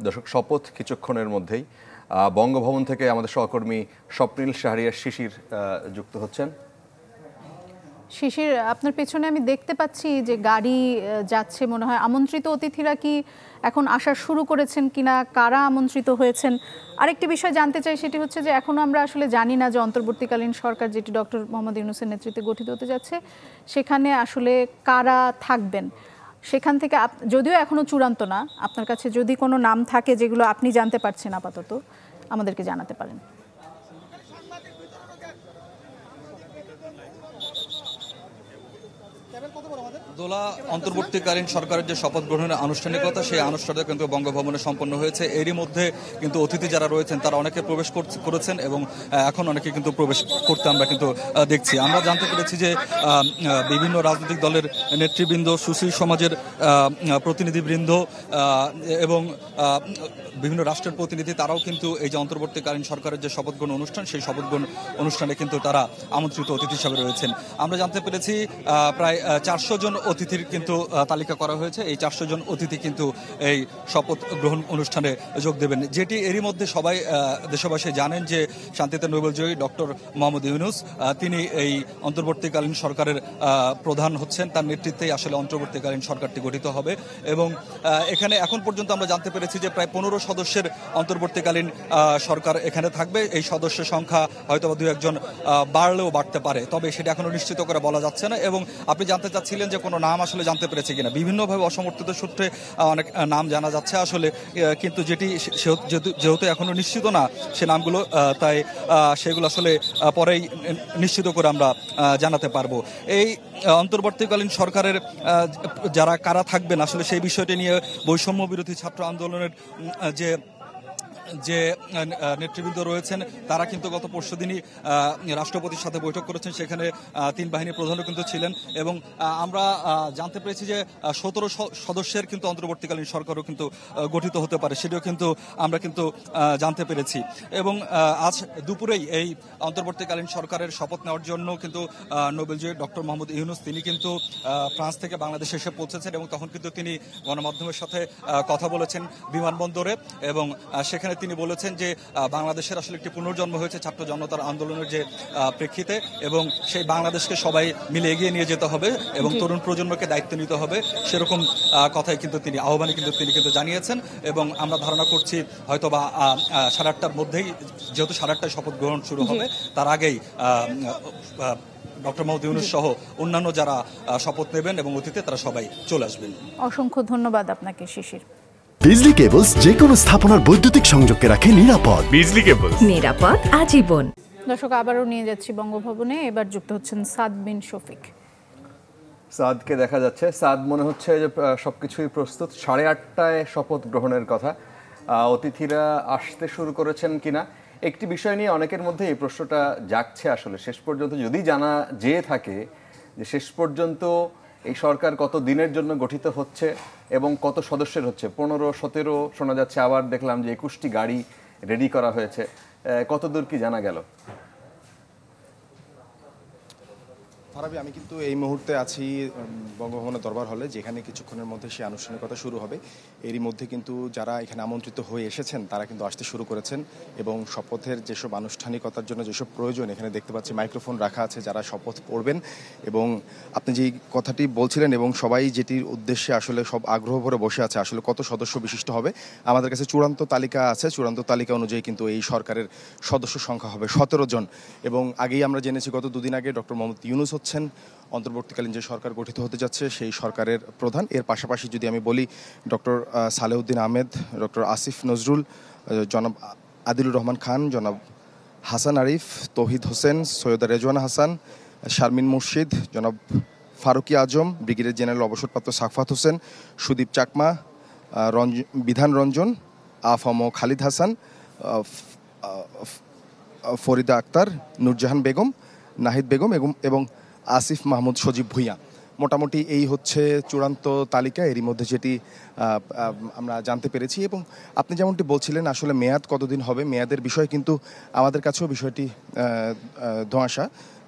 দর্শক, শপথ কিছুক্ষণের মধ্যেই। বঙ্গভবন থেকে আমাদের সহকর্মী স্বপ্নিল শাহরিয়ার শিশির যুক্ত হচ্ছেন। শিশির, আপনার পেছনে আমি দেখতে পাচ্ছি যে গাড়ি যাচ্ছে, মনে হয় আমন্ত্রিত অতিথিরা কি এখন আসা শুরু করেছেন কিনা, কারা আমন্ত্রিত হয়েছেন। আরেকটি বিষয় জানতে চাই, সেটি হচ্ছে যে এখনো আমরা আসলে জানি না যে অন্তর্বর্তীকালীন সরকার যেটি ডক্টর মোহাম্মদ ইউনূসের নেতৃত্বে গঠিত হতে যাচ্ছে সেখানে আসলে কারা থাকবেন। সেখান থেকে যদিও এখনো চূড়ান্ত না, আপনার কাছে যদি কোনো নাম থাকে যেগুলো আপনি জানতে পারছেন আপাতত আমাদেরকে জানাতে পারেন। দোলা, অন্তর্বর্তীকালীন সরকারের যে শপথ গ্রহণের আনুষ্ঠানিকতা, সেই আনুষ্ঠানিকতা কিন্তু বঙ্গভবনে সম্পন্ন হয়েছে। এরই মধ্যে কিন্তু অতিথি যারা রয়েছেন তারা অনেকে প্রবেশ করেছেন এবং এখন অনেকে কিন্তু প্রবেশ করতে আমরা কিন্তু দেখছি। আমরা জানতে পেরেছি যে বিভিন্ন রাজনৈতিক দলের নেতৃবৃন্দ, সুশীল সমাজের প্রতিনিধিবৃন্দ এবং বিভিন্ন রাষ্ট্রের প্রতিনিধি, তারাও কিন্তু এই যে অন্তর্বর্তীকালীন সরকারের যে শপথ গ্রহণ অনুষ্ঠান, সেই শপথ গ্রহণ অনুষ্ঠানে কিন্তু তারা আমন্ত্রিত অতিথি হিসাবে রয়েছেন। আমরা জানতে পেরেছি প্রায় 400 জন অতিথির কিন্তু তালিকা করা হয়েছে। এই 400 জন অতিথি কিন্তু এই শপথ গ্রহণ অনুষ্ঠানে যোগ দেবেন, যেটি এরই মধ্যে সবাই দেশবাসী জানেন যে শান্তিতে নোবেলজয়ী ডক্টর মোহাম্মদ ইউনূস তিনি এই অন্তর্বর্তীকালীন সরকারের প্রধান হচ্ছেন। তার নেতৃত্বেই আসলে অন্তর্বর্তীকালীন সরকারটি গঠিত হবে এবং এখানে এখন পর্যন্ত আমরা জানতে পেরেছি যে প্রায় 15 সদস্যের অন্তর্বর্তীকালীন সরকার এখানে থাকবে। এই সদস্যের সংখ্যা হয়তো দু একজন বাড়লেও বাড়তে পারে, তবে সেটা এখনো নিশ্চিত করে বলা যাচ্ছে না। এবং আপনি জানতে চাচ্ছিলেন যে কোনো নাম আসলে জানতে পেরেছে কিনা। বিভিন্নভাবে অসমর্থিত সূত্রে অনেক নাম জানা যাচ্ছে আসলে, কিন্তু যেটি যেহেতু এখনো নিশ্চিত না সে নামগুলো, তাই সেগুলো আসলে পরেই নিশ্চিত করে আমরা জানাতে পারবো। এই অন্তর্বর্তীকালীন সরকারের যারা কারা থাকবেন আসলে সেই বিষয়টি নিয়ে বৈষম্য বিরোধী ছাত্র আন্দোলনের যে নেতৃবৃন্দ রয়েছেন তারা কিন্তু গত পরশুদিনই রাষ্ট্রপতির সাথে বৈঠক করেছেন। সেখানে 3 বাহিনী প্রধানও কিন্তু ছিলেন এবং আমরা জানতে পেরেছি যে 17 সদস্যের কিন্তু অন্তর্বর্তীকালীন সরকারও কিন্তু গঠিত হতে পারে, সেটিও কিন্তু আমরা কিন্তু জানতে পেরেছি। এবং আজ দুপুরেই এই অন্তর্বর্তীকালীন সরকারের শপথ নেওয়ার জন্য কিন্তু নোবেলজয়ী ডক্টর মোহাম্মদ ইউনূস তিনি কিন্তু ফ্রান্স থেকে বাংলাদেশে এসে পৌঁছেছেন এবং তখন কিন্তু তিনি গণমাধ্যমের সাথে কথা বলেছেন বিমানবন্দরে এবং সেখানে তিনি বলেছেন যে বাংলাদেশের আসলে একটি পুনর্জন্ম হয়েছে ছাত্র জনতার আন্দোলনের যে প্রেক্ষিতে, এবং সেই বাংলাদেশকে সবাই মিলে এগিয়ে নিয়ে যেতে হবে এবং তরুণ প্রজন্মকে দায়িত্ব নিতে হবে, সেরকম কথাই কিন্তু তিনি আহ্বানে কিন্তু জানিয়েছেন। এবং আমরা ধারণা করছি হয়তো বা 8:30টার মধ্যেই, যেহেতু 8:30টায় শপথ গ্রহণ শুরু হবে, তার আগেই ডক্টর মোহাম্মদ ইউনূস সহ অন্যান্য যারা শপথ নেবেন এবং অতীতে তারা সবাই চলে আসবেন। অসংখ্য ধন্যবাদ আপনাকে শিশির। বিজলি কেবলস যে কোনো স্থাপনার বৈদ্যুতিক সংযোগকে রাখে নিরাপদ। বিজলি কেবলস, নিরাপদ আজীবন। দর্শক, আবারও নিয়ে যাচ্ছি বঙ্গভবনে। এবার যুক্ত হচ্ছেন সাদ বিন শফিক। সাদকে দেখা যাচ্ছে। সাদ, মনে হচ্ছে যে সবকিছুই প্রস্তুত। 8:30টায় শপথ গ্রহণের কথা। অতিথিরা আসতে শুরু করেছেন কিনা একটি বিষয় নিয়ে অনেকের মধ্যে এই প্রশ্নটা জাগছে। আসলে শেষ পর্যন্ত যদি জানা যেয়ে থাকে যে শেষ পর্যন্ত এই সরকার কত দিনের জন্য গঠিত হচ্ছে এবং কত সদস্যের হচ্ছে, 15-17 শোনা যাচ্ছে, আবার দেখলাম যে 21টি গাড়ি রেডি করা হয়েছে, কতদূর কি জানা গেল? ফারাবি, আমি কিন্তু এই মুহূর্তে আছি বঙ্গভবনের দরবার হলে, যেখানে কিছুক্ষণের মধ্যে সেই আনুষ্ঠানিকতা শুরু হবে। এরই মধ্যে কিন্তু যারা এখানে আমন্ত্রিত হয়ে এসেছেন তারা কিন্তু আসতে শুরু করেছেন এবং শপথের যেসব আনুষ্ঠানিকতার জন্য যেসব প্রয়োজন, এখানে দেখতে পাচ্ছি মাইক্রোফোন রাখা আছে যারা শপথ পড়বেন। এবং আপনি যে কথাটি বলছিলেন এবং সবাই যেটির উদ্দেশ্যে আসলে সব আগ্রহ ভরে বসে আছে, আসলে কত সদস্য বিশিষ্ট হবে, আমাদের কাছে চূড়ান্ত তালিকা আছে। চূড়ান্ত তালিকা অনুযায়ী কিন্তু এই সরকারের সদস্য সংখ্যা হবে 17 জন। এবং আগেই আমরা জেনেছি গত দুদিন আগে ডক্টর মোহাম্মদ ইউনূস হচ্ছেন অন্তর্বর্তীকালীন যে সরকার গঠিত হতে যাচ্ছে সেই সরকারের প্রধান। এর পাশাপাশি যদি আমি বলি, ডক্টর সালেউদ্দিন আহমেদ, ডক্টর আসিফ নজরুল, জনাব আদিলুর রহমান খান, জনাব হাসান আরিফ, তৌহিদ হোসেন, সৈয়দা রেজওয়ানা হাসান, শারমিন মুর্শিদ, জনাব ফারুকি আজম, ব্রিগেডিয়ার জেনারেল অবসরপ্রাপ্ত সাকফাত হোসেন, সুদীপ চাকমা, বিধান রঞ্জন, আফম খালিদ হাসান, ফরিদা আক্তার, নূরজাহান বেগম, নাহিদ বেগম এবং আসিফ মাহমুদ সজীব ভুঁইয়া। মোটামুটি এই হচ্ছে চূড়ান্ত তালিকা, এরই মধ্যে যেটি আমরা জানতে পেরেছি। এবং আপনি যেমনটি বলছিলেন আসলে মেয়াদ কতদিন হবে, মেয়াদের বিষয় কিন্তু আমাদের কাছেও বিষয়টি ধোঁয়াশা,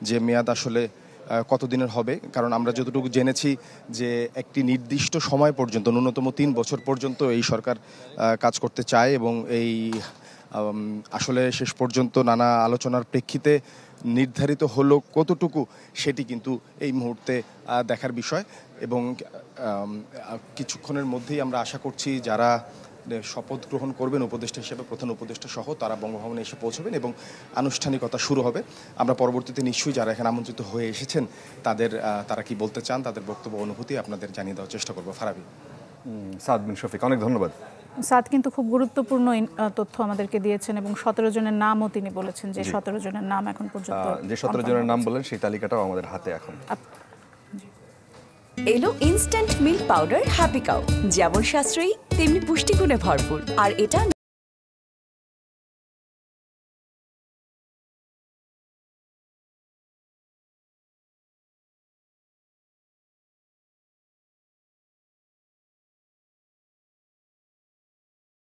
যে মেয়াদ আসলে কতদিনের হবে, কারণ আমরা যতটুকু জেনেছি যে একটি নির্দিষ্ট সময় পর্যন্ত ন্যূনতম 3 বছর পর্যন্ত এই সরকার কাজ করতে চায় এবং এই আসলে শেষ পর্যন্ত নানা আলোচনার প্রেক্ষিতে নির্ধারিত হলো কতটুকু সেটি কিন্তু এই মুহূর্তে দেখার বিষয়। এবং কিছুক্ষণের মধ্যেই আমরা আশা করছি যারা শপথ গ্রহণ করবেন উপদেষ্টা হিসেবে, প্রধান উপদেষ্টা সহ, তারা বঙ্গভবনে এসে পৌঁছবেন এবং আনুষ্ঠানিকতা শুরু হবে। আমরা পরবর্তীতে নিশ্চয়ই যারা এখানে আমন্ত্রিত হয়ে এসেছেন তারা কি বলতে চান, তাদের বক্তব্য অনুভূতি আপনাদের জানিয়ে দেওয়ার চেষ্টা করবো। ফারাবি। সাদ বিন শফিক, অনেক ধন্যবাদ। সাদ কিন্তু খুব গুরুত্বপূর্ণ তথ্য আমাদেরকে দিয়েছেন এবং 17 জনের নামও তিনি বলেছেন যে 17 জনের নাম এখন পর্যন্ত, যে 17 জনের নাম বললেন সেই তালিকাটাও আমাদের হাতে এখন। এলো instant milk powder happy cow, যেমন সাশ্রয়ী তেমনি পুষ্টিগুণে ভরপুর, আর এটা